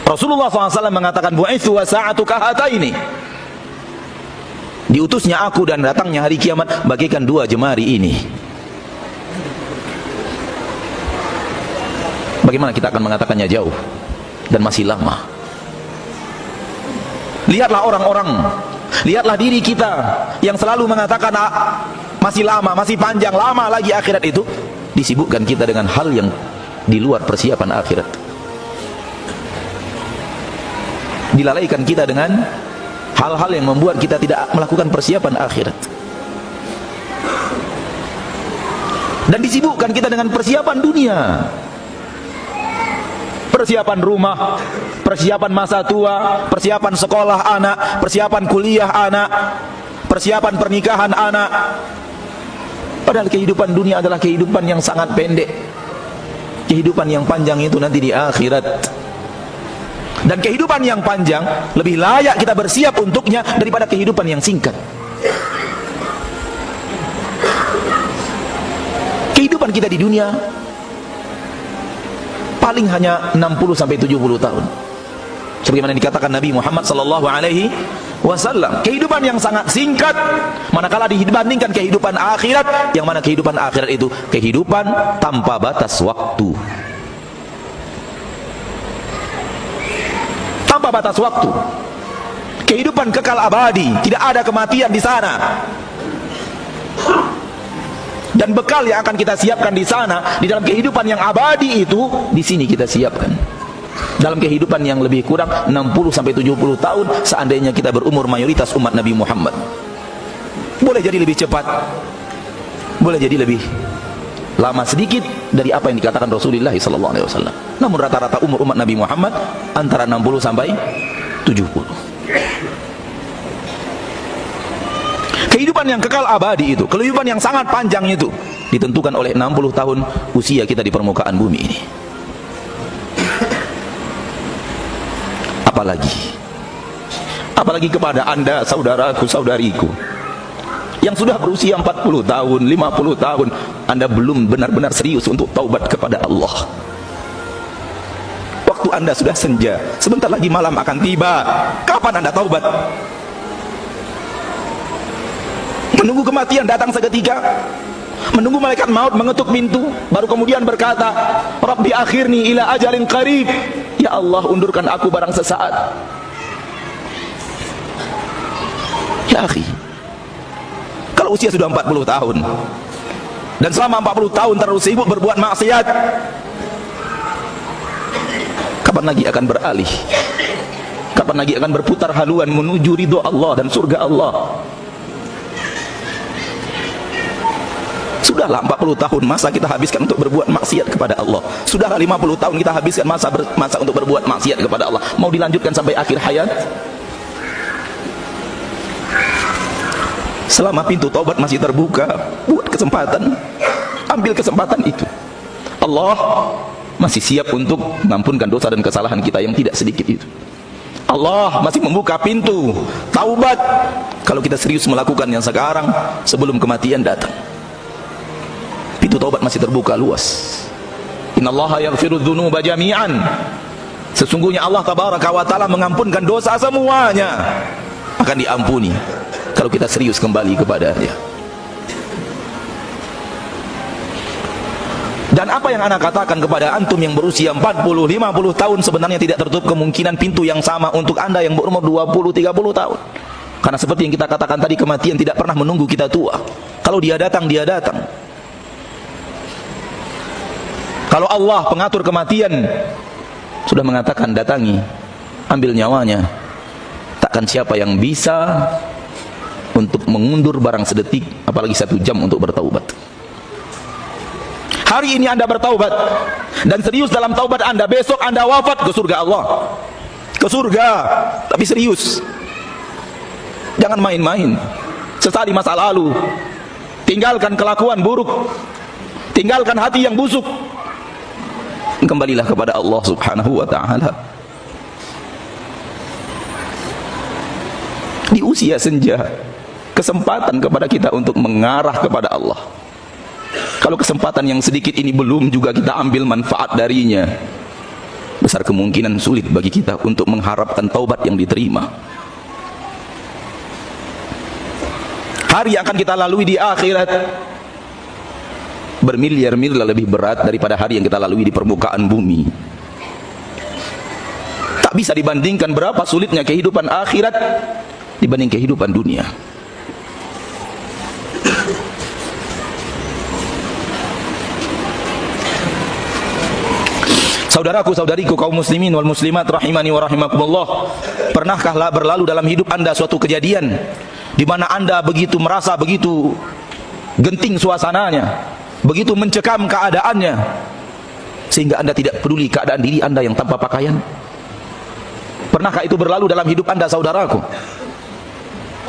Rasulullah SAW mengatakan, bu'itsu wa sa'atu kahataini. Diutusnya aku dan datangnya hari kiamat bagaikan dua jemari ini. Bagaimana kita akan mengatakannya jauh dan masih lama? Lihatlah orang-orang, lihatlah diri kita yang selalu mengatakan masih lama, masih panjang, lama lagi akhirat itu. Disibukkan kita dengan hal yang di luar persiapan akhirat. Dilalaikan kita dengan hal-hal yang membuat kita tidak melakukan persiapan akhirat. Dan disibukkan kita dengan persiapan dunia. Persiapan rumah, persiapan masa tua, persiapan sekolah anak, persiapan kuliah anak, persiapan pernikahan anak. Padahal kehidupan dunia adalah kehidupan yang sangat pendek. Kehidupan yang panjang itu nanti di akhirat. Dan kehidupan yang panjang lebih layak kita bersiap untuknya daripada kehidupan yang singkat. Kehidupan kita di dunia paling hanya 60-70 tahun. Sebagaimana dikatakan Nabi Muhammad SAW, kehidupan yang sangat singkat manakala dibandingkan kehidupan akhirat, yang mana kehidupan akhirat itu kehidupan tanpa batas waktu. Tanpa batas waktu. Kehidupan kekal abadi, tidak ada kematian di sana. Dan bekal yang akan kita siapkan di sana, di dalam kehidupan yang abadi itu, di sini kita siapkan. Dalam kehidupan yang lebih kurang 60-70 tahun, seandainya kita berumur mayoritas umat Nabi Muhammad. Boleh jadi lebih cepat, boleh jadi lebih lama sedikit dari apa yang dikatakan Rasulullah SAW. Namun rata-rata umur umat Nabi Muhammad antara 60 sampai 70. Kehidupan yang kekal abadi itu, kehidupan yang sangat panjang itu, ditentukan oleh 60 tahun usia kita di permukaan bumi ini. Apalagi kepada anda, saudaraku, saudariku, yang sudah berusia 40 tahun, 50 tahun, anda belum benar-benar serius untuk taubat kepada Allah. Waktu anda sudah senja, sebentar lagi malam akan tiba. Kapan anda taubat? Menunggu kematian datang seketika, menunggu malaikat maut mengetuk pintu, baru kemudian berkata, Rabbi akhirni ila ajalin qarib. Ya Allah, undurkan aku barang sesaat. Ya akhi, kalau usia sudah 40 tahun dan selama 40 tahun terlalu sibuk berbuat maksiat, kapan lagi akan beralih? Kapan lagi akan berputar haluan menuju ridho Allah dan surga Allah? Sudahlah 40 tahun masa kita habiskan untuk berbuat maksiat kepada Allah. Sudahlah 50 tahun kita habiskan masa untuk berbuat maksiat kepada Allah. Mau dilanjutkan sampai akhir hayat? Selama pintu taubat masih terbuka, buat kesempatan, ambil kesempatan itu. Allah masih siap untuk mengampunkan dosa dan kesalahan kita yang tidak sedikit itu. Allah masih membuka pintu taubat kalau kita serius melakukan yang sekarang sebelum kematian datang. Pintu taubat masih terbuka luas. Innallaha yaghfiru dzunuba jami'an. Sesungguhnya Allah tabaraka wa taala mengampunkan dosa semuanya. Akan diampuni kalau kita serius kembali kepada-Nya. Dan apa yang ana katakan kepada antum yang berusia 40, 50 tahun, sebenarnya tidak tertutup kemungkinan pintu yang sama untuk anda yang berumur 20, 30 tahun. Karena seperti yang kita katakan tadi, kematian tidak pernah menunggu kita tua. Kalau dia datang, dia datang. Kalau Allah pengatur kematian sudah mengatakan datangi, ambil nyawanya, takkan siapa yang bisa untuk mengundur barang sedetik, apalagi 1 jam untuk bertaubat. Hari ini anda bertaubat dan serius dalam taubat anda, besok anda wafat ke surga Allah, ke surga, tapi serius. Jangan main-main. Sesali masa lalu, tinggalkan kelakuan buruk, tinggalkan hati yang busuk, kembalilah kepada Allah subhanahu wa ta'ala. Di usia senja, kesempatan kepada kita untuk mengarah kepada Allah. Kalau kesempatan yang sedikit ini belum juga kita ambil manfaat darinya, besar besar kemungkinan sulit bagi kita untuk mengharapkan taubat yang diterima. Hari yang akan kita lalui di akhirat bermiliar-miliar lebih berat daripada hari yang kita lalui di permukaan bumi. Tak bisa dibandingkan berapa sulitnya kehidupan akhirat dibanding kehidupan dunia. Saudaraku, saudariku, kaum muslimin wal muslimat rahimani wa rahimakumullah, pernahkah berlalu dalam hidup Anda suatu kejadian di mana Anda begitu merasa begitu genting suasananya, begitu mencekam keadaannya, sehingga Anda tidak peduli keadaan diri Anda yang tanpa pakaian? Pernahkah itu berlalu dalam hidup Anda, saudaraku?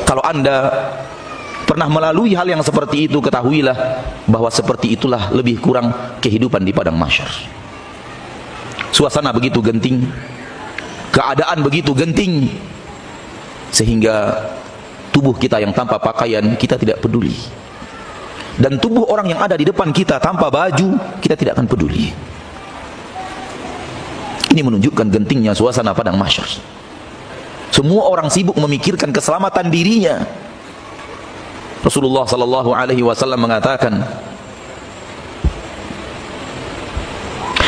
Kalau Anda pernah melalui hal yang seperti itu, ketahuilah bahwa seperti itulah lebih kurang kehidupan di padang mahsyar. Suasana begitu genting, keadaan begitu genting, sehingga tubuh kita yang tanpa pakaian kita tidak peduli, dan tubuh orang yang ada di depan kita tanpa baju kita tidak akan peduli. Ini menunjukkan gentingnya suasana padang mahsyar. Semua orang sibuk memikirkan keselamatan dirinya. Rasulullah sallallahu alaihi wasallam mengatakan,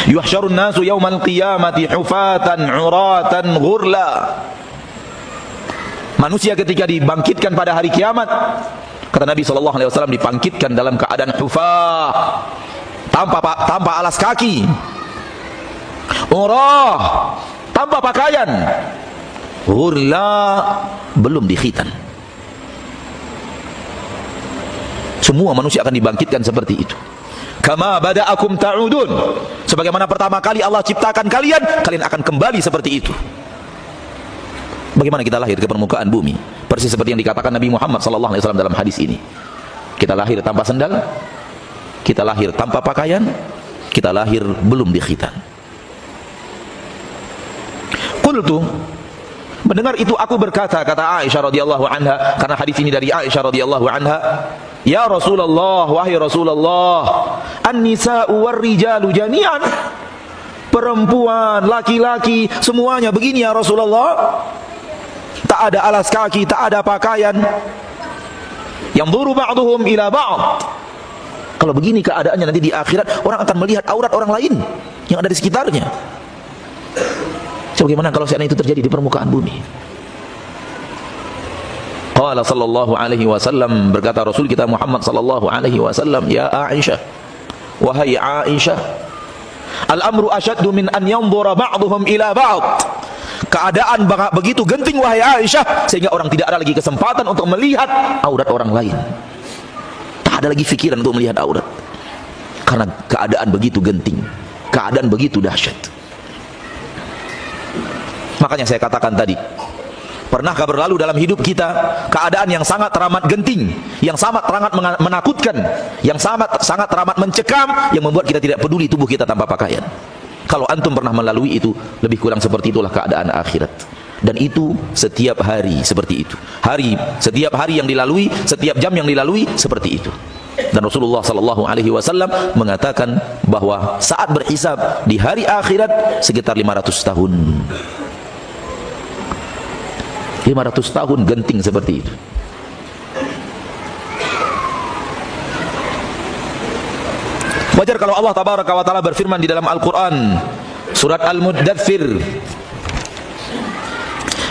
yuhsyarun nasu yaumal qiyamati hufatan uratan ghurla. Manusia ketika dibangkitkan pada hari kiamat, kata Nabi sallallahu alaihi wasallam, dibangkitkan dalam keadaan hufah, tanpa alas kaki, urah, tanpa pakaian, ghurla, belum dikhitan. Semua manusia akan dibangkitkan seperti itu. Kama bada'akum ta'udun, sebagaimana pertama kali Allah ciptakan kalian, kalian akan kembali seperti itu. Bagaimana kita lahir ke permukaan bumi? Persis seperti yang dikatakan Nabi Muhammad sallallahu alaihi wasallam dalam hadis ini. Kita lahir tanpa sendal, kita lahir tanpa pakaian, kita lahir belum dikhitan. Qultu, mendengar itu aku berkata, kata Aisyah radhiyallahu anha, karena hadis ini dari Aisyah radhiyallahu anha, ya Rasulullah, wahai Rasulullah, an-nisa'u war-rijalu jami'an, perempuan, laki-laki, semuanya begini ya Rasulullah. Tak ada alas kaki, tak ada pakaian. Yanzuru ba'duhum ila ba'd. Kalau begini keadaannya nanti di akhirat, orang akan melihat aurat orang lain yang ada di sekitarnya. Bagaimana kalau seandainya itu terjadi di permukaan bumi? Qala sallallahu alaihi wasallam, berkata Rasul kita Muhammad sallallahu alaihi wasallam, ya Aisyah, wahai Aisyah, al-amru asyaddu min an yanzura ba'duhum ila ba'd. Keadaan begitu genting wahai Aisyah, sehingga orang tidak ada lagi kesempatan untuk melihat aurat orang lain. Tak ada lagi pikiran untuk melihat aurat, karena keadaan begitu genting, keadaan begitu dahsyat. Makanya saya katakan tadi, pernahkah berlalu dalam hidup kita keadaan yang sangat teramat genting, yang sangat teramat menakutkan, yang sangat teramat mencekam, yang membuat kita tidak peduli tubuh kita tanpa pakaian? Kalau antum pernah melalui itu, lebih kurang seperti itulah keadaan akhirat. Dan itu setiap hari seperti itu. Setiap hari yang dilalui, setiap jam yang dilalui seperti itu. Dan Rasulullah sallallahu alaihi wasallam mengatakan bahwa saat berhisab di hari akhirat sekitar 500 tahun. 500 tahun genting seperti itu. Wajar kalau Allah tabaraka wa taala berfirman di dalam Al-Qur'an surat Al-Muddathir,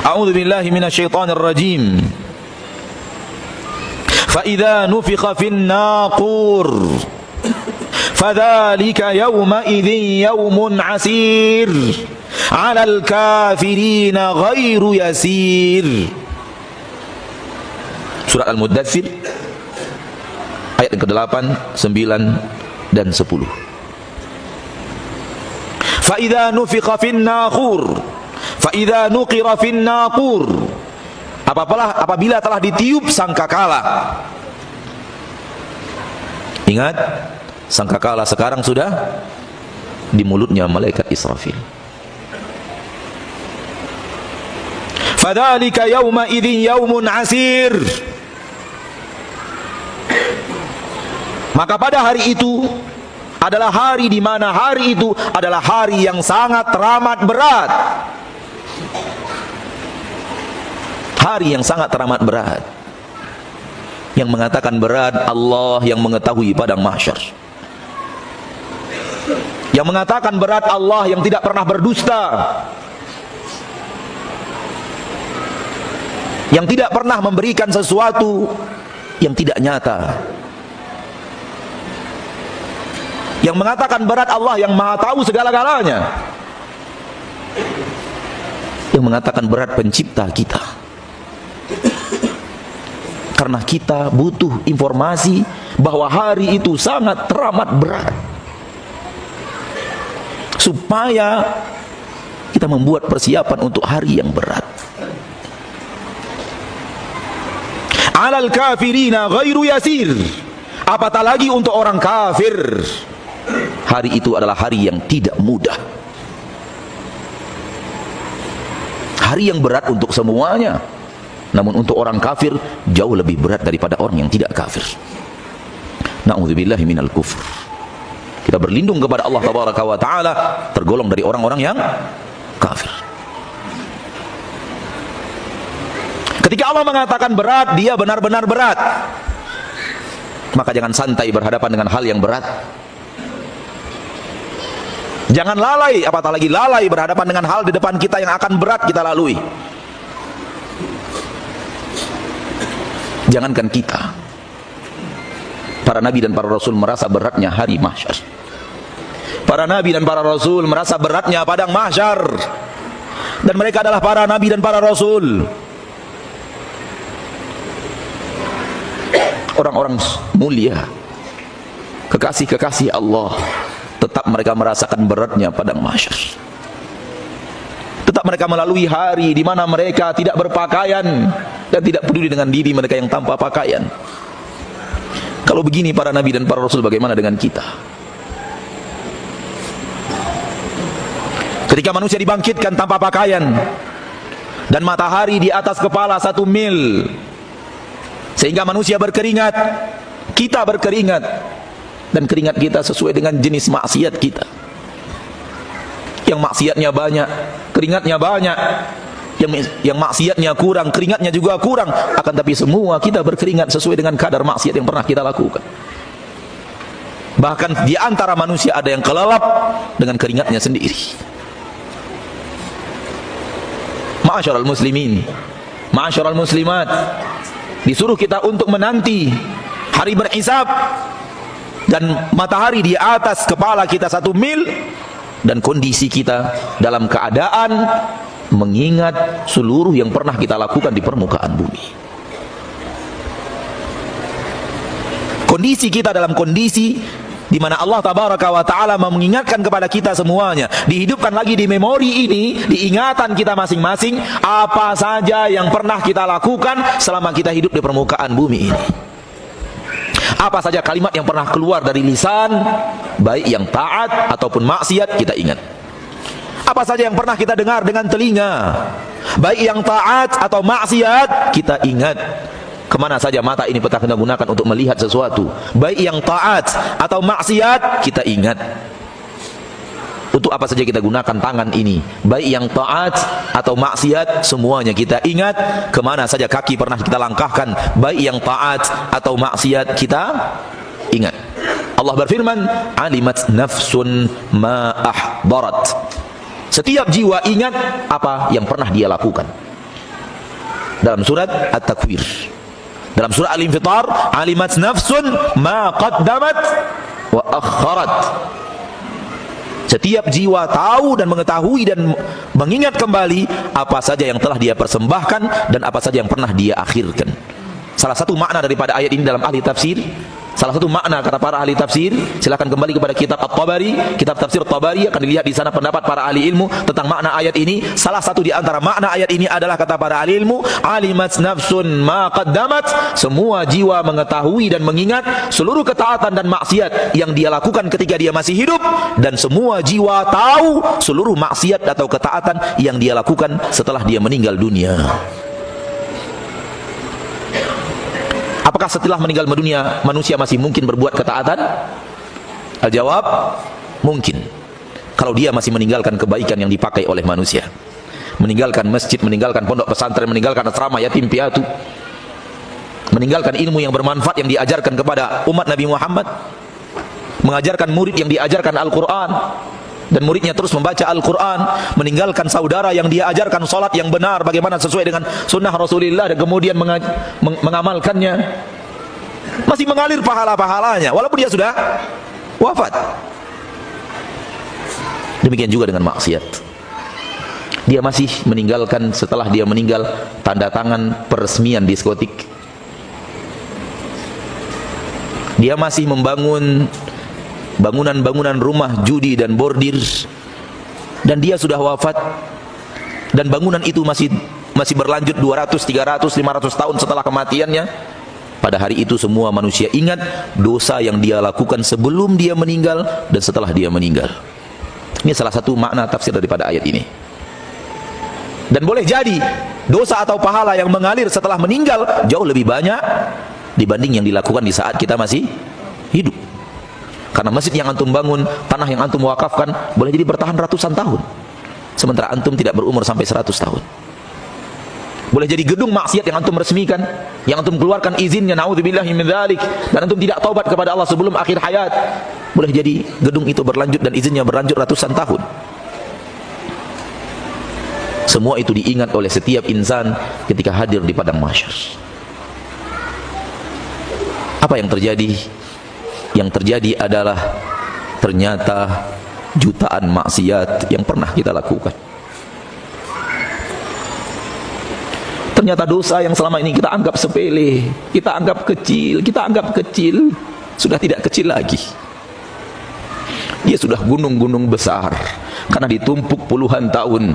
a'udzu billahi minasyaitonir rajim, fa idza nufikha fin naqur fadzalika yawma idzin yawmun 'asir 'alal kafirina ghairu yasir. Surat Al-Muddathir ayat ke-8, 9 dan 10. Fa idza nufikha fin naqur, fa idza nuqira fin naqur, apabila telah ditiup sangkakala. Ingat, sangkakala sekarang sudah di mulutnya malaikat Israfil. Fadzalika yauma idzin yaumun asir, maka pada hari itu adalah hari di mana hari itu adalah hari yang sangat teramat berat. Hari yang sangat teramat berat. Yang mengatakan berat Allah yang mengetahui padang mahsyar. Yang mengatakan berat Allah yang tidak pernah berdusta, yang tidak pernah memberikan sesuatu yang tidak nyata. Yang mengatakan berat Allah yang maha tahu segala-galanya. Yang mengatakan berat pencipta kita. Karena kita butuh informasi bahwa hari itu sangat teramat berat, supaya kita membuat persiapan untuk hari yang berat. Alal kafirina ghairu yasir, apatah lagi untuk orang kafir, hari itu adalah hari yang tidak mudah, hari yang berat untuk semuanya. Namun untuk orang kafir jauh lebih berat daripada orang yang tidak kafir. Na'udzubillahi minal kufur. Kita berlindung kepada Allah tabaraka wa ta'ala tergolong dari orang-orang yang kafir. Ketika Allah mengatakan berat, dia benar-benar berat. Maka jangan santai berhadapan dengan hal yang berat. Jangan lalai, apatah lagi lalai berhadapan dengan hal di depan kita yang akan berat kita lalui. Jangankan kita, para nabi dan para rasul merasa beratnya hari mahsyar. Para nabi dan para rasul merasa beratnya padang mahsyar. Dan mereka adalah para nabi dan para rasul, orang-orang mulia, kekasih-kekasih Allah. Tetap mereka merasakan beratnya padang mahsyar. Tetap mereka melalui hari di mana mereka tidak berpakaian dan tidak peduli dengan diri mereka yang tanpa pakaian. Kalau begini para nabi dan para rasul, bagaimana dengan kita? Ketika manusia dibangkitkan tanpa pakaian dan matahari di atas kepala 1 mil, sehingga manusia berkeringat, kita berkeringat, dan keringat kita sesuai dengan jenis maksiat kita. Yang maksiatnya banyak, keringatnya banyak. Yang maksiatnya kurang, keringatnya juga kurang. Akan tapi semua kita berkeringat sesuai dengan kadar maksiat yang pernah kita lakukan. Bahkan di antara manusia ada yang kelelap dengan keringatnya sendiri. Ma'asyiral muslimin, ma'asyiral muslimat, disuruh kita untuk menanti hari berhisab dan matahari di atas kepala kita 1 mil, dan kondisi kita dalam keadaan mengingat seluruh yang pernah kita lakukan di permukaan bumi. Kondisi kita dalam kondisi di mana Allah tabaraka wa ta'ala mengingatkan kepada kita semuanya, dihidupkan lagi di memori ini, di ingatan kita masing-masing, apa saja yang pernah kita lakukan selama kita hidup di permukaan bumi ini. Apa saja kalimat yang pernah keluar dari lisan, baik yang taat ataupun maksiat, kita ingat. Apa saja yang pernah kita dengar dengan telinga, baik yang taat atau maksiat, kita ingat. Kemana saja mata ini pernah kita gunakan untuk melihat sesuatu, baik yang taat atau maksiat, kita ingat. Untuk apa saja kita gunakan tangan ini, baik yang taat atau maksiat, semuanya kita ingat. Kemana saja kaki pernah kita langkahkan, baik yang taat atau maksiat, kita ingat. Allah berfirman, alimat nafsun ma ahdarat. Setiap jiwa ingat apa yang pernah dia lakukan. Dalam surat At-Takwir, dalam surah Al-Infitar, alimat nafsun ma qaddamat wa akharat. Setiap jiwa tahu dan mengetahui dan mengingat kembali apa saja yang telah dia persembahkan dan apa saja yang pernah dia akhirkan. Salah satu makna daripada ayat ini dalam ahli tafsir, salah satu makna kata para ahli tafsir, silakan kembali kepada kitab At-Tabari, kitab tafsir Tabari, akan dilihat di sana pendapat para ahli ilmu tentang makna ayat ini. Salah satu di antara makna ayat ini adalah kata para ahli ilmu, alimat nafsun ma qaddamat, semua jiwa mengetahui dan mengingat seluruh ketaatan dan maksiat yang dia lakukan ketika dia masih hidup, dan semua jiwa tahu seluruh maksiat atau ketaatan yang dia lakukan setelah dia meninggal dunia. Apakah setelah meninggal dunia manusia masih mungkin berbuat ketaatan? Al-jawab, mungkin. Kalau dia masih meninggalkan kebaikan yang dipakai oleh manusia, meninggalkan masjid, meninggalkan pondok pesantren, meninggalkan asrama yatim piatu, meninggalkan ilmu yang bermanfaat yang diajarkan kepada umat Nabi Muhammad, mengajarkan murid yang diajarkan Al-Quran dan muridnya terus membaca Al-Quran, meninggalkan saudara yang dia ajarkan salat yang benar bagaimana sesuai dengan sunnah Rasulullah dan kemudian mengamalkannya, masih mengalir pahala-pahalanya walaupun dia sudah wafat. Demikian juga dengan maksiat, dia masih meninggalkan setelah dia meninggal tanda tangan peresmian diskotik, dia masih membangun bangunan-bangunan rumah judi dan bordir, dan dia sudah wafat dan bangunan itu masih berlanjut 200, 300, 500 tahun setelah kematiannya. Pada hari itu semua manusia ingat dosa yang dia lakukan sebelum dia meninggal dan setelah dia meninggal. Ini salah satu makna tafsir daripada ayat ini. Dan boleh jadi dosa atau pahala yang mengalir setelah meninggal jauh lebih banyak dibanding yang dilakukan di saat kita masih hidup. Karena masjid yang antum bangun, tanah yang antum wakafkan boleh jadi bertahan ratusan tahun, sementara antum tidak berumur sampai 100 tahun. Boleh jadi gedung maksiat yang antum resmikan, yang antum keluarkan izinnya, naudzubillahi min dzalik, dan antum tidak taubat kepada Allah sebelum akhir hayat, boleh jadi gedung itu berlanjut dan izinnya berlanjut ratusan tahun. Semua itu diingat oleh setiap insan ketika hadir di padang mahsyar. Apa yang terjadi? Yang terjadi adalah ternyata jutaan maksiat yang pernah kita lakukan. Ternyata dosa yang selama ini kita anggap sepele, kita anggap kecil, sudah tidak kecil lagi. Dia sudah gunung-gunung besar karena ditumpuk puluhan tahun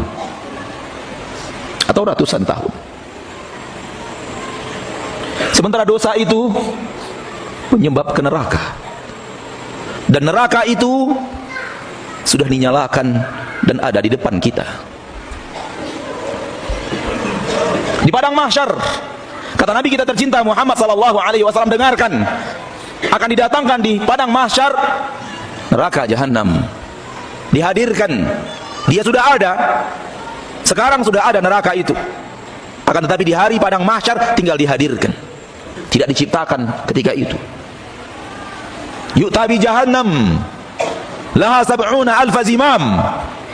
atau ratusan tahun. Sementara dosa itu menyebab ke neraka, dan neraka itu sudah dinyalakan dan ada di depan kita. Di padang mahsyar, kata Nabi kita tercinta Muhammad SAW, dengarkan, akan didatangkan di padang mahsyar neraka jahanam, dihadirkan. Dia sudah ada, sekarang sudah ada neraka itu, akan tetapi di hari padang mahsyar tinggal dihadirkan, tidak diciptakan ketika itu. Yu'ta bi jahannam laha sab'una alfa zimam.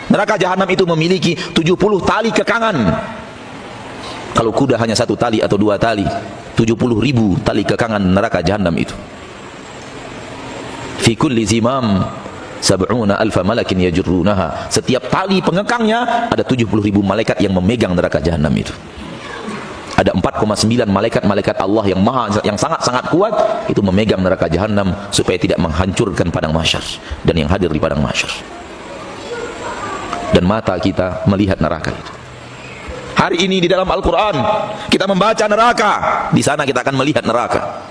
Neraka jahanam itu memiliki 70 tali kekangan. Kalau kuda hanya 1 tali atau 2 tali, 70.000 tali kekangan neraka jahanam itu. Fi kulli zimam sab'una alfa malakin yajrunaha. Setiap tali pengekangnya ada 70.000 malaikat yang memegang neraka jahanam itu. Ada 4,9 malaikat Allah yang sangat-sangat kuat itu memegang neraka jahanam supaya tidak menghancurkan padang mahsyar dan yang hadir di padang mahsyar. Dan mata kita melihat neraka itu. Hari ini di dalam Al-Quran kita membaca neraka, di sana kita akan melihat neraka.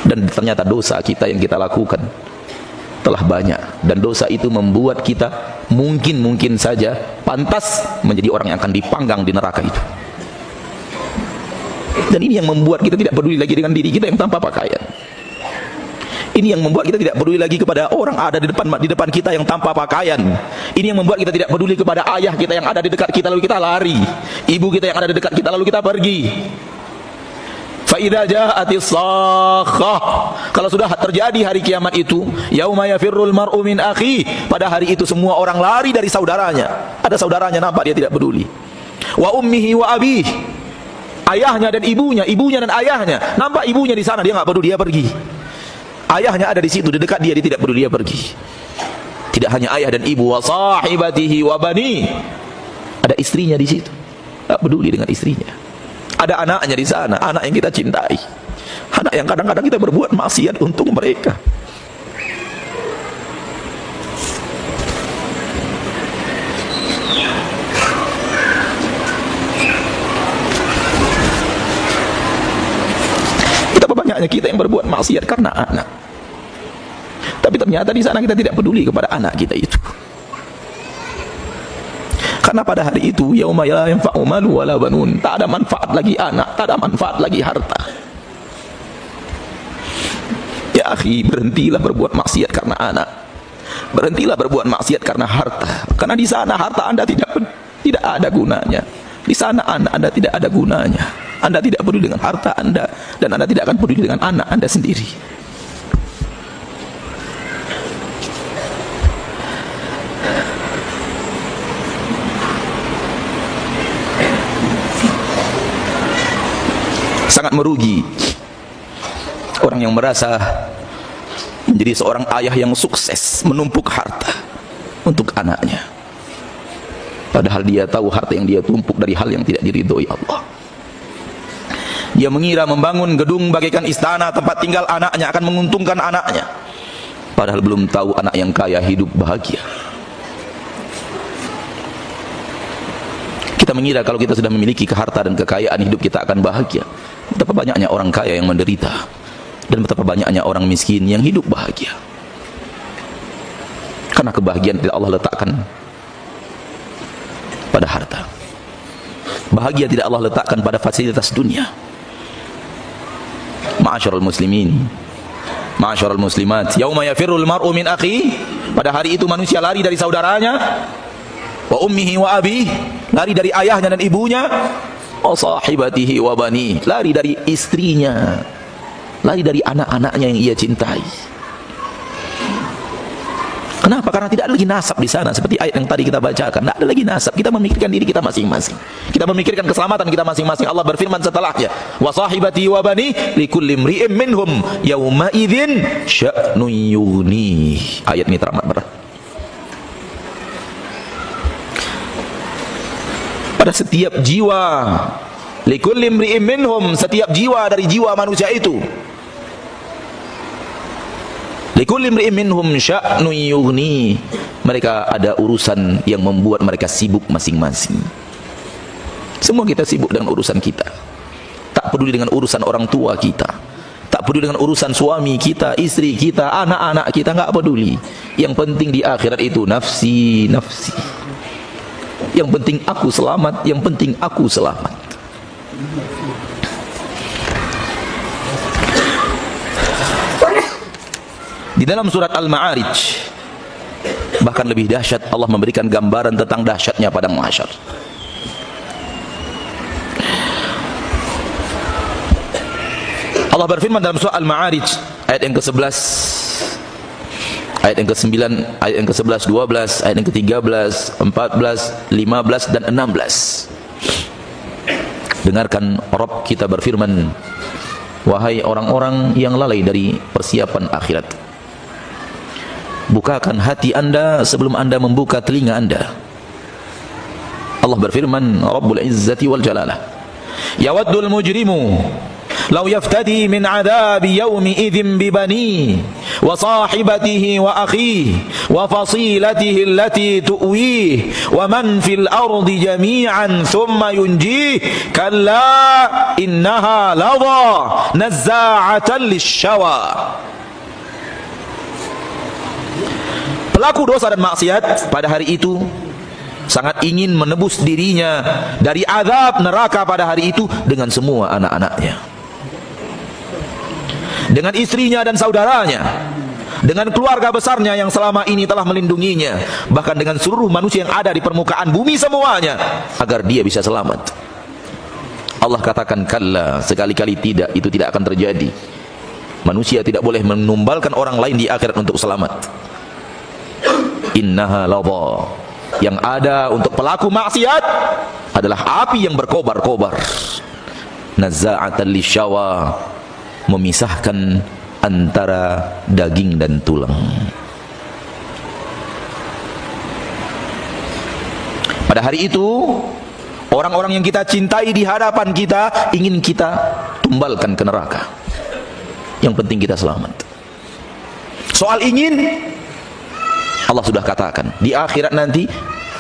Dan ternyata dosa kita yang kita lakukan telah banyak, dan dosa itu membuat kita mungkin saja pantas menjadi orang yang akan dipanggang di neraka itu. Dan ini yang membuat kita tidak peduli lagi dengan diri kita yang tanpa pakaian. Ini yang membuat kita tidak peduli lagi kepada orang ada di depan kita yang tanpa pakaian. Ini yang membuat kita tidak peduli kepada ayah kita yang ada di dekat kita lalu kita lari, ibu kita yang ada di dekat kita lalu kita pergi. Fa idza ja'atis sakhah, kalau sudah terjadi hari kiamat itu, yauma yafirrul mar'u min akhi, pada hari itu semua orang lari dari saudaranya. Ada saudaranya nampak dia tidak peduli. Wa ummihi wa abih, ayahnya dan ibunya dan ayahnya, nampak ibunya di sana dia enggak peduli, dia pergi. Ayahnya ada di situ, di dekat dia tidak peduli, dia pergi. Tidak hanya ayah dan ibu, wa sahibatihi wa bani, ada istrinya di situ, tak peduli dengan istrinya. Ada anaknya di sana, anak yang kita cintai, anak yang kadang-kadang kita berbuat maksiat untuk mereka. Betapa banyaknya kita yang berbuat maksiat karena anak. Tapi ternyata di sana kita tidak peduli kepada anak kita itu. Karena pada hari itu yauma la yanfa'u malu wala banun, tak ada manfaat lagi anak, tak ada manfaat lagi harta. Ya akhi, berhentilah berbuat maksiat karena anak. Berhentilah berbuat maksiat karena harta. Karena di sana harta Anda tidak ada gunanya. Di sana Anda tidak ada gunanya. Anda tidak peduli dengan harta Anda, dan Anda tidak akan peduli dengan anak Anda sendiri. Sangat merugi orang yang merasa menjadi seorang ayah yang sukses menumpuk harta untuk anaknya, padahal dia tahu harta yang dia tumpuk dari hal yang tidak diridhoi Allah. Dia mengira membangun gedung bagaikan istana tempat tinggal anaknya akan menguntungkan anaknya, padahal belum tahu anak yang kaya hidup bahagia. Kita mengira kalau kita sudah memiliki keharta dan kekayaan, hidup kita akan bahagia. Betapa banyaknya orang kaya yang menderita, dan betapa banyaknya orang miskin yang hidup bahagia. Karena kebahagiaan tidak Allah letakkan pada harta. Bahagia tidak Allah letakkan pada fasilitas dunia. Ma'asyiral muslimin, ma'asyiral muslimat, yauma yafirrul mar'u min akhi, pada hari itu manusia lari dari saudaranya, wa ummihi wa abi, lari dari ayahnya dan ibunya, wa sahibatihi wa bani, lari dari istrinya, lari dari anak-anaknya yang ia cintai. Kenapa? Karena tidak ada lagi nasab di sana, seperti ayat yang tadi kita bacakan. Tidak ada lagi nasab. Kita memikirkan diri kita masing-masing. Kita memikirkan keselamatan kita masing-masing. Allah berfirman setelahnya, wa sahibati wa bani likulli imri'in minhum yauma idzin sya'nun yughni. Ayat ini teramat berat. Pada setiap jiwa, likulli imri'in minhum, setiap jiwa dari jiwa manusia itu, likulli imri'in minhum sya'nun yughni, mereka ada urusan yang membuat mereka sibuk masing-masing. Semua kita sibuk dengan urusan kita, tak peduli dengan urusan orang tua kita, tak peduli dengan urusan suami kita, istri kita, anak-anak kita, enggak peduli. Yang penting di akhirat itu nafsi, nafsi. Yang penting aku selamat, yang penting aku selamat. Di dalam surat Al-Ma'arij, bahkan lebih dahsyat, Allah memberikan gambaran tentang dahsyatnya padang mahsyar. Allah berfirman dalam surat Al-Ma'arij ayat yang ke-11, ayat yang ke-9, ayat yang ke-11, 12, ayat yang ke-13, 14, 15 dan 16. Dengarkan Rabb kita berfirman, wahai orang-orang yang lalai dari persiapan akhirat, bukakan hati anda sebelum anda membuka telinga anda. Allah berfirman, Rabbul Izzati wal Jalalah, yawaddul mujrimu law yaftadi min adzabi yaumi idzin bi bani wa sahibatihi wa akhihi wa fasilatihi allati tu'wihi wa man fil ardi jami'an thumma yunjih kalla innaha ladha nazza'atan lisyawa. Pelaku dosa dan maksiat pada hari itu sangat ingin menebus dirinya dari azab neraka pada hari itu dengan semua anak-anaknya, dengan istrinya dan saudaranya, dengan keluarga besarnya yang selama ini telah melindunginya, bahkan dengan seluruh manusia yang ada di permukaan bumi semuanya, agar dia bisa selamat. Allah katakan, kalla, sekali-kali tidak, itu tidak akan terjadi. Manusia tidak boleh menumbalkan orang lain di akhirat untuk selamat. Innaha ladha, yang ada untuk pelaku maksiat adalah api yang berkobar-kobar, nazza'atan lisyawa, memisahkan antara daging dan tulang. Pada hari itu, orang-orang yang kita cintai di hadapan kita ingin kita tumbalkan ke neraka. Yang penting kita selamat. Soal ingin, Allah sudah katakan, di akhirat nanti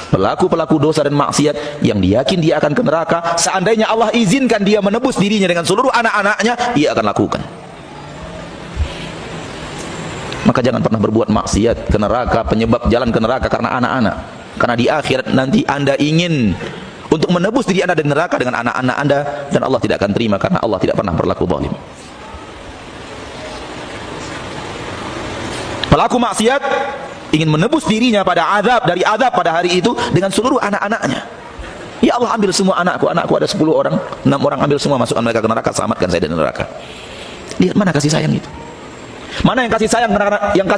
pelaku-pelaku dosa dan maksiat yang diyakin dia akan ke neraka, seandainya Allah izinkan dia menebus dirinya dengan seluruh anak-anaknya, ia akan lakukan. Maka jangan pernah berbuat maksiat ke neraka, penyebab jalan ke neraka karena anak-anak. Karena di akhirat nanti anda ingin untuk menebus diri anda dari neraka dengan anak-anak anda, dan Allah tidak akan terima, karena Allah tidak pernah berlaku zalim. Pelaku maksiat ingin menebus dirinya dari azab pada hari itu dengan seluruh anak-anaknya. Ya Allah, ambil semua anakku ada 10 orang, 6 orang, ambil semua, masukkan mereka ke neraka, selamatkan saya dari neraka. Lihat mana kasih sayang itu. Mana yang kasih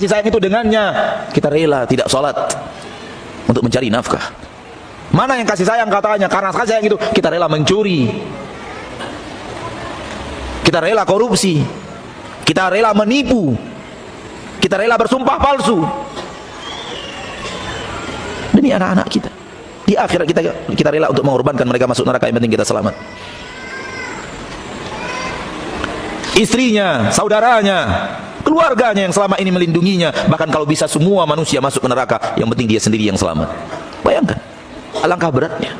sayang itu dengannya kita rela tidak sholat untuk mencari nafkah. Mana yang kasih sayang katanya karena kasih sayang itu kita rela mencuri, kita rela korupsi, kita rela menipu, kita rela bersumpah palsu demi anak-anak kita. Di akhirat kita rela untuk mengorbankan mereka masuk neraka, yang penting kita selamat. Istrinya, saudaranya, keluarganya yang selama ini melindunginya, bahkan kalau bisa semua manusia masuk ke neraka, yang penting dia sendiri yang selamat. Bayangkan alangkah beratnya.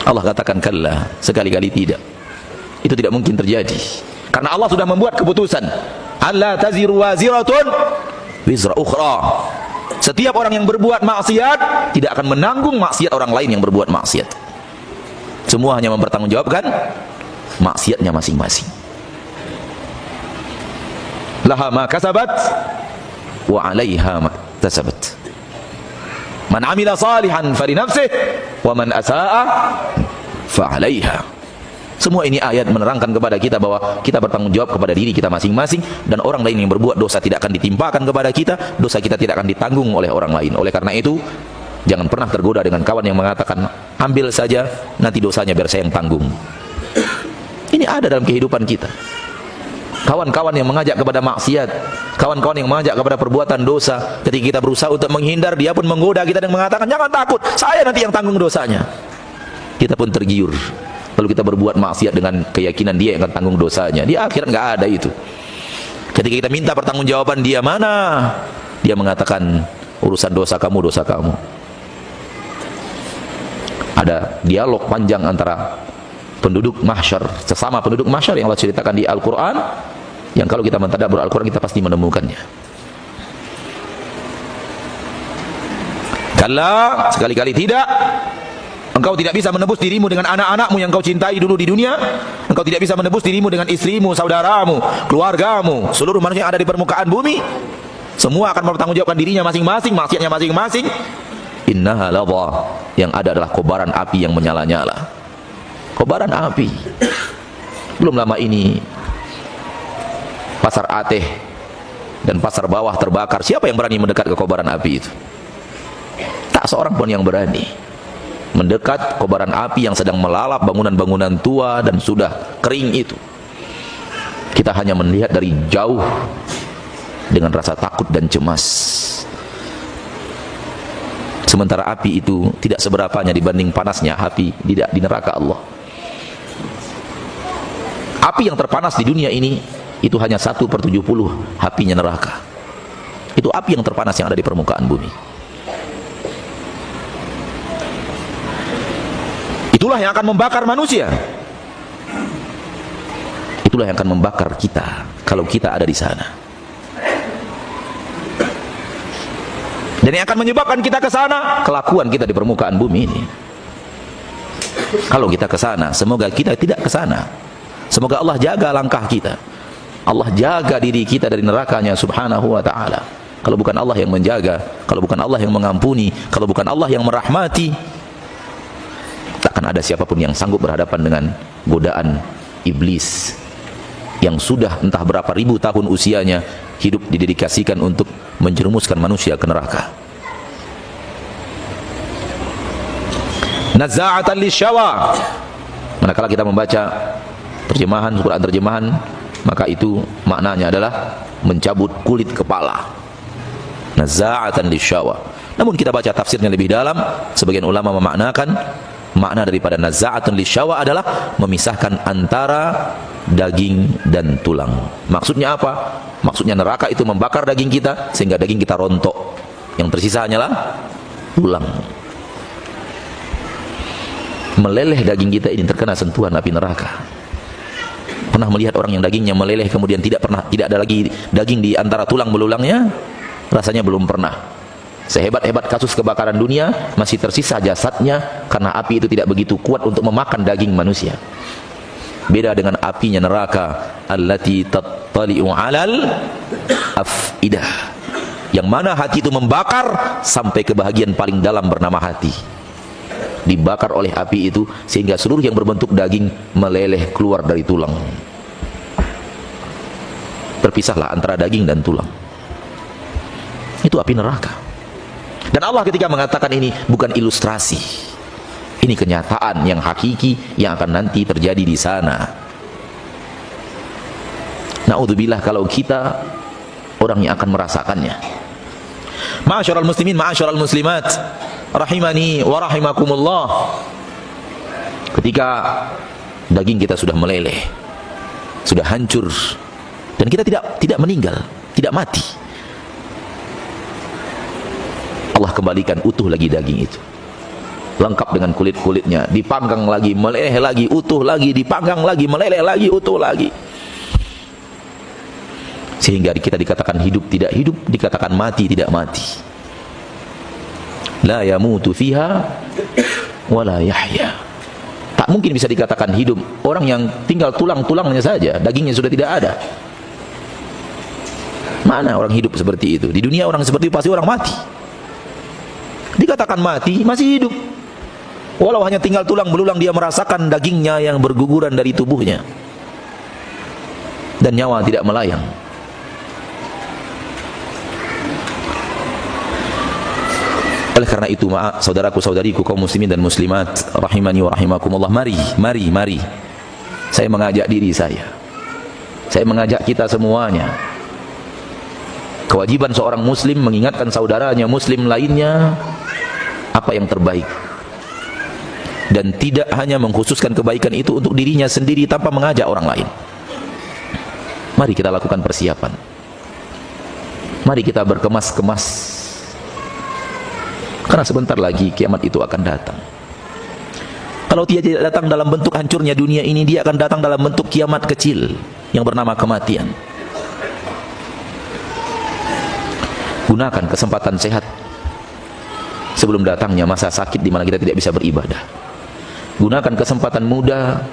Allah katakan kalla, sekali-kali tidak. Itu tidak mungkin terjadi, karena Allah sudah membuat keputusan alla taziru waziratun wizra ukhra. Setiap orang yang berbuat maksiat tidak akan menanggung maksiat orang lain yang berbuat maksiat. Semua hanya mempertanggungjawabkan maksiatnya masing-masing. Laha ma kasabat wa 'alaiha ma iktasabat. Man 'amila salihan falinafsihi wa man asaa fa 'alaiha. Semua ini ayat menerangkan kepada kita bahwa kita bertanggung jawab kepada diri kita masing-masing, dan orang lain yang berbuat dosa tidak akan ditimpakan kepada kita, dosa kita tidak akan ditanggung oleh orang lain. Oleh karena itu, jangan pernah tergoda dengan kawan yang mengatakan ambil saja, nanti dosanya biar saya yang tanggung. Ini ada dalam kehidupan kita. Kawan-kawan yang mengajak kepada maksiat, kawan-kawan yang mengajak kepada perbuatan dosa, ketika kita berusaha untuk menghindar, dia pun menggoda kita dan mengatakan jangan takut, saya nanti yang tanggung dosanya. Kita pun tergiur, lalu kita berbuat maksiat dengan keyakinan dia yang akan tanggung dosanya. Di akhirat nggak ada itu. Ketika kita minta pertanggungjawaban dia, mana? Dia mengatakan urusan dosa kamu, dosa kamu. Ada dialog panjang antara penduduk mahsyar, sesama penduduk mahsyar yang Allah ceritakan di Al-Quran, yang kalau kita mentadabbur Al-Quran kita pasti menemukannya. Kalla, sekali-kali tidak. Engkau tidak bisa menebus dirimu dengan anak-anakmu yang kau cintai dulu di dunia. Engkau tidak bisa menebus dirimu dengan istrimu, saudaramu, keluargamu, seluruh manusia yang ada di permukaan bumi. Semua akan mempertanggungjawabkan dirinya masing-masing, maksiatnya masing-masing. Innaha ladha, yang ada adalah kobaran api yang menyala-nyala. Kobaran api. Belum lama ini pasar Ateh dan pasar bawah terbakar. Siapa yang berani mendekat ke kobaran api itu? Tak seorang pun yang berani mendekat kobaran api yang sedang melalap bangunan-bangunan tua dan sudah kering itu. Kita hanya melihat dari jauh dengan rasa takut dan cemas. Sementara api itu tidak seberapanya dibanding panasnya api di neraka Allah. Api yang terpanas di dunia ini itu hanya 1/70 apinya neraka. Itu api yang terpanas yang ada di permukaan bumi. Itulah yang akan membakar manusia. Itulah yang akan membakar kita kalau kita ada di sana. Dan yang akan menyebabkan kita ke sana, kelakuan kita di permukaan bumi ini. Kalau kita ke sana, semoga kita tidak ke sana. Semoga Allah jaga langkah kita. Allah jaga diri kita dari nerakanya subhanahu wa ta'ala. Kalau bukan Allah yang menjaga, kalau bukan Allah yang mengampuni, kalau bukan Allah yang merahmati, takkan ada siapapun yang sanggup berhadapan dengan godaan iblis yang sudah entah berapa ribu tahun usianya hidup didedikasikan untuk menjerumuskan manusia ke neraka. Nazza'atan lisyawa. Manakala kita membaca terjemahan, Quran terjemahan, maka itu maknanya adalah mencabut kulit kepala. Nazza'atan lisyawa. Namun kita baca tafsirnya lebih dalam, sebagian ulama memaknakan makna daripada nazza'atun lisyawa adalah memisahkan antara daging dan tulang. Maksudnya apa? Maksudnya neraka itu membakar daging kita sehingga daging kita rontok. Yang tersisa hanyalah tulang. Meleleh daging kita ini terkena sentuhan api neraka. Pernah melihat orang yang dagingnya meleleh kemudian tidak ada lagi daging di antara tulang belulangnya? Rasanya belum pernah. Sehebat-hebat kasus kebakaran dunia, masih tersisa jasadnya karena api itu tidak begitu kuat untuk memakan daging manusia. Beda dengan apinya neraka, allati tattali'u 'alal afidah, yang mana hati itu membakar sampai ke bahagian paling dalam bernama hati. Dibakar oleh api itu sehingga seluruh yang berbentuk daging meleleh keluar dari tulang. Terpisahlah antara daging dan tulang. Itu api neraka. Dan Allah ketika mengatakan ini bukan ilustrasi, ini kenyataan yang hakiki yang akan nanti terjadi di sana. Na'udzubillah kalau kita orang yang akan merasakannya. Ma'asyiral muslimin, ma'asyiral muslimat, rahimani wa rahimakumullah. Ketika daging kita sudah meleleh, sudah hancur, dan kita tidak meninggal, tidak mati, Allah kembalikan utuh lagi daging itu, lengkap dengan kulit-kulitnya, dipanggang lagi, meleleh lagi, utuh lagi, dipanggang lagi, meleleh lagi, utuh lagi, sehingga kita dikatakan hidup tidak hidup, dikatakan mati tidak mati. La yamutu fiha wa la yahya. Tak mungkin bisa dikatakan hidup orang yang tinggal tulang-tulangnya saja, dagingnya sudah tidak ada. Mana orang hidup seperti itu? Di dunia orang seperti itu pasti orang mati. Dikatakan mati, masih hidup. Walau hanya tinggal tulang belulang, dia merasakan dagingnya yang berguguran dari tubuhnya, dan nyawa tidak melayang. Oleh karena itu, saudaraku saudariku kaum muslimin dan muslimat, rahimani wa rahimakumullah, mari saya mengajak diri saya mengajak kita semuanya. Kewajiban seorang muslim mengingatkan saudaranya muslim lainnya apa yang terbaik, dan tidak hanya mengkhususkan kebaikan itu untuk dirinya sendiri tanpa mengajak orang lain. Mari kita lakukan persiapan, mari kita berkemas-kemas, karena sebentar lagi kiamat itu akan datang. Kalau dia tidak datang dalam bentuk hancurnya dunia ini, dia akan datang dalam bentuk kiamat kecil yang bernama kematian. Gunakan kesempatan sehat sebelum datangnya masa sakit di mana kita tidak bisa beribadah. Gunakan kesempatan muda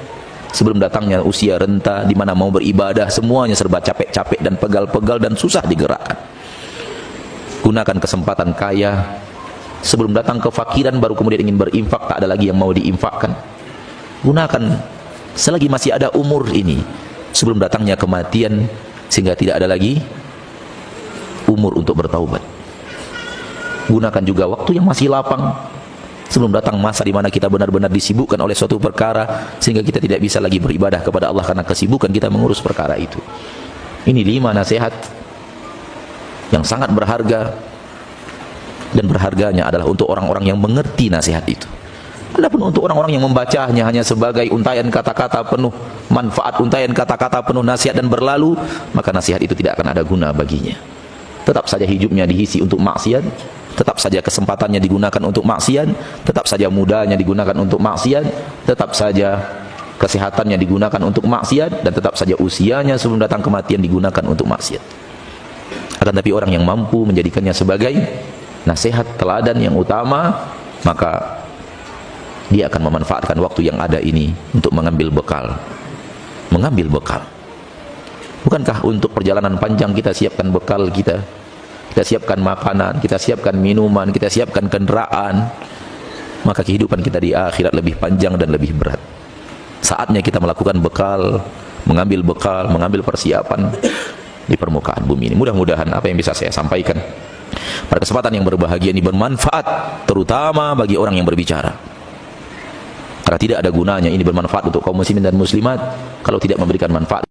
sebelum datangnya usia renta di mana mau beribadah semuanya serba capek-capek dan pegal-pegal dan susah digerakkan. Gunakan kesempatan kaya sebelum datang kefakiran, baru kemudian ingin berinfak, tak ada lagi yang mau diinfakkan. Gunakan selagi masih ada umur ini sebelum datangnya kematian, sehingga tidak ada lagi umur untuk bertaubat. Gunakan juga waktu yang masih lapang sebelum datang masa di mana kita benar-benar disibukkan oleh suatu perkara, sehingga kita tidak bisa lagi beribadah kepada Allah karena kesibukan kita mengurus perkara itu. Ini 5 nasihat yang sangat berharga, dan berharganya adalah untuk orang-orang yang mengerti nasihat itu. Adapun untuk orang-orang yang membacanya hanya sebagai untaian kata-kata penuh manfaat, untaian kata-kata penuh nasihat dan berlalu, maka nasihat itu tidak akan ada guna baginya. Tetap saja hidupnya diisi untuk maksiat, tetap saja kesempatannya digunakan untuk maksiat, tetap saja mudanya digunakan untuk maksiat, tetap saja kesehatannya digunakan untuk maksiat, dan tetap saja usianya sebelum datang kematian digunakan untuk maksiat. Akan tapi orang yang mampu menjadikannya sebagai nasihat teladan yang utama, maka dia akan memanfaatkan waktu yang ada ini untuk mengambil bekal. Bukankah untuk perjalanan panjang kita siapkan bekal kita siapkan makanan, kita siapkan minuman, kita siapkan kendaraan, maka kehidupan kita di akhirat lebih panjang dan lebih berat. Saatnya kita melakukan bekal, mengambil persiapan di permukaan bumi ini. Mudah-mudahan apa yang bisa saya sampaikan pada kesempatan yang berbahagia ini bermanfaat, terutama bagi orang yang berbicara. Karena tidak ada gunanya ini bermanfaat untuk kaum muslimin dan muslimat kalau tidak memberikan manfaat